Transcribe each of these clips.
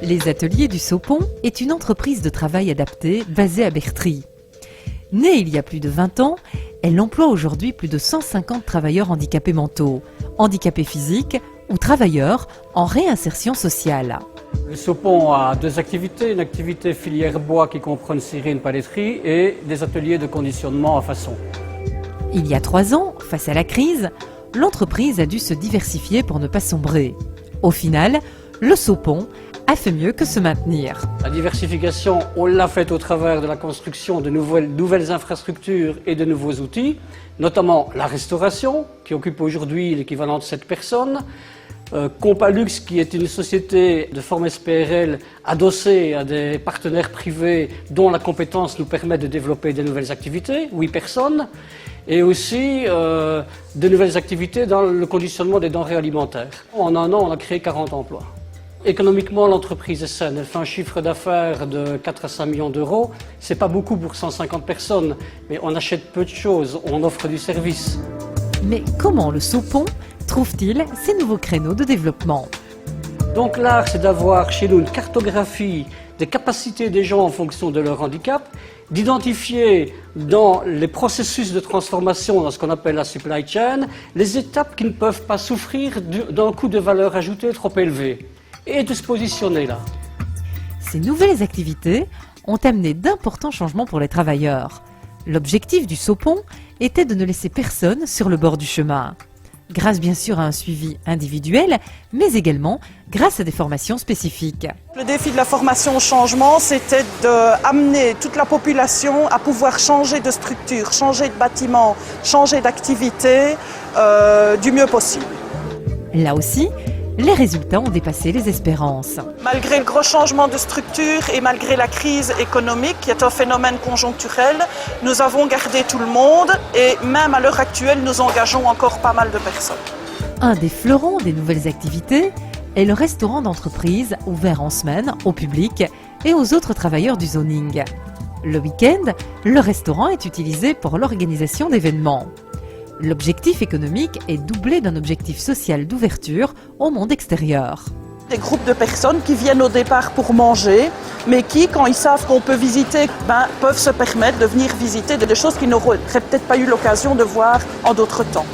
Les Ateliers du Saupon est une entreprise de travail adapté basée à Bertry. Née il y a plus de 20 ans, elle emploie aujourd'hui plus de 150 travailleurs handicapés mentaux, handicapés physiques ou travailleurs en réinsertion sociale. Le Saupon a deux activités, une activité filière bois qui comprend une scierie et une paletterie et des ateliers de conditionnement à façon. Il y a 3 ans, face à la crise, l'entreprise a dû se diversifier pour ne pas sombrer. Au final, le Saupon a fait mieux que se maintenir. La diversification, on l'a faite au travers de la construction de nouvelles infrastructures et de nouveaux outils, notamment la restauration, qui occupe aujourd'hui l'équivalent de 7 personnes, Compalux, qui est une société de forme SPRL adossée à des partenaires privés dont la compétence nous permet de développer de nouvelles activités, 8 personnes, et aussi de nouvelles activités dans le conditionnement des denrées alimentaires. En un an, on a créé 40 emplois. Économiquement, l'entreprise est saine. Elle fait un chiffre d'affaires de 4 à 5 millions d'euros. Ce n'est pas beaucoup pour 150 personnes, mais on achète peu de choses, on offre du service. Mais comment le Saupon trouve-t-il ces nouveaux créneaux de développement? Donc l'art, c'est d'avoir chez nous une cartographie des capacités des gens en fonction de leur handicap, d'identifier dans les processus de transformation, dans ce qu'on appelle la supply chain, les étapes qui ne peuvent pas souffrir d'un coût de valeur ajoutée trop élevé, et de se positionner là. Ces nouvelles activités ont amené d'importants changements pour les travailleurs. L'objectif du Saupon était de ne laisser personne sur le bord du chemin. Grâce bien sûr à un suivi individuel, mais également grâce à des formations spécifiques. Le défi de la formation au changement, c'était d'amener toute la population à pouvoir changer de structure, changer de bâtiment, changer d'activité du mieux possible. Là aussi, les résultats ont dépassé les espérances. Malgré le gros changement de structure et malgré la crise économique, qui est un phénomène conjoncturel, nous avons gardé tout le monde et même à l'heure actuelle, nous engageons encore pas mal de personnes. Un des fleurons des nouvelles activités est le restaurant d'entreprise ouvert en semaine au public et aux autres travailleurs du zoning. Le week-end, le restaurant est utilisé pour l'organisation d'événements. L'objectif économique est doublé d'un objectif social d'ouverture au monde extérieur. Des groupes de personnes qui viennent au départ pour manger, mais qui, quand ils savent qu'on peut visiter, peuvent se permettre de venir visiter des choses qu'ils n'auraient peut-être pas eu l'occasion de voir en d'autres temps.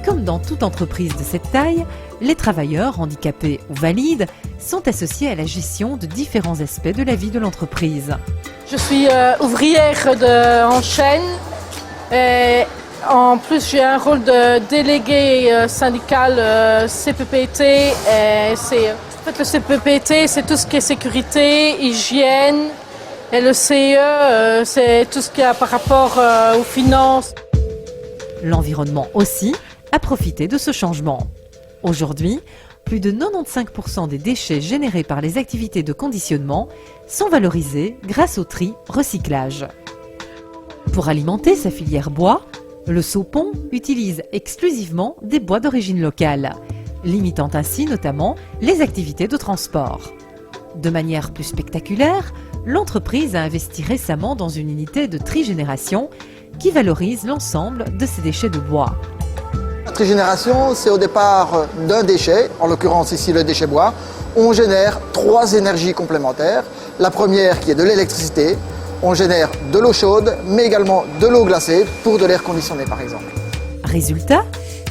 Comme dans toute entreprise de cette taille, les travailleurs handicapés ou valides sont associés à la gestion de différents aspects de la vie de l'entreprise. Je suis ouvrière en chaîne. En plus, j'ai un rôle de délégué syndical CPPT. Le CPPT, c'est tout ce qui est sécurité, hygiène. Et le CE, c'est tout ce qui est par rapport aux finances. L'environnement aussi a profité de ce changement. Aujourd'hui, plus de 95% des déchets générés par les activités de conditionnement sont valorisés grâce au tri-recyclage. Pour alimenter sa filière bois, le Saupon utilise exclusivement des bois d'origine locale, limitant ainsi notamment les activités de transport. De manière plus spectaculaire, l'entreprise a investi récemment dans une unité de trigénération qui valorise l'ensemble de ses déchets de bois. La trigénération, c'est au départ d'un déchet, en l'occurrence ici le déchet bois. On génère 3 énergies complémentaires. La première qui est de l'électricité. On génère de l'eau chaude, mais également de l'eau glacée pour de l'air conditionné par exemple. Résultat,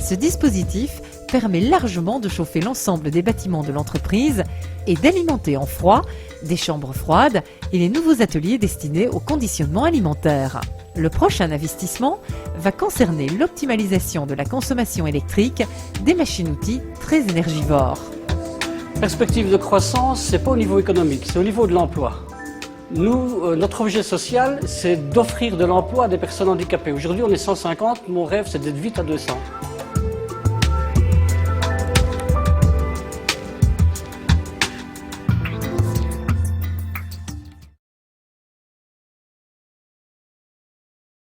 ce dispositif permet largement de chauffer l'ensemble des bâtiments de l'entreprise et d'alimenter en froid des chambres froides et les nouveaux ateliers destinés au conditionnement alimentaire. Le prochain investissement va concerner l'optimalisation de la consommation électrique des machines-outils très énergivores. Perspective de croissance, ce n'est pas au niveau économique, c'est au niveau de l'emploi. Nous, notre objet social, c'est d'offrir de l'emploi à des personnes handicapées. Aujourd'hui, on est 150, mon rêve, c'est d'être vite à 200.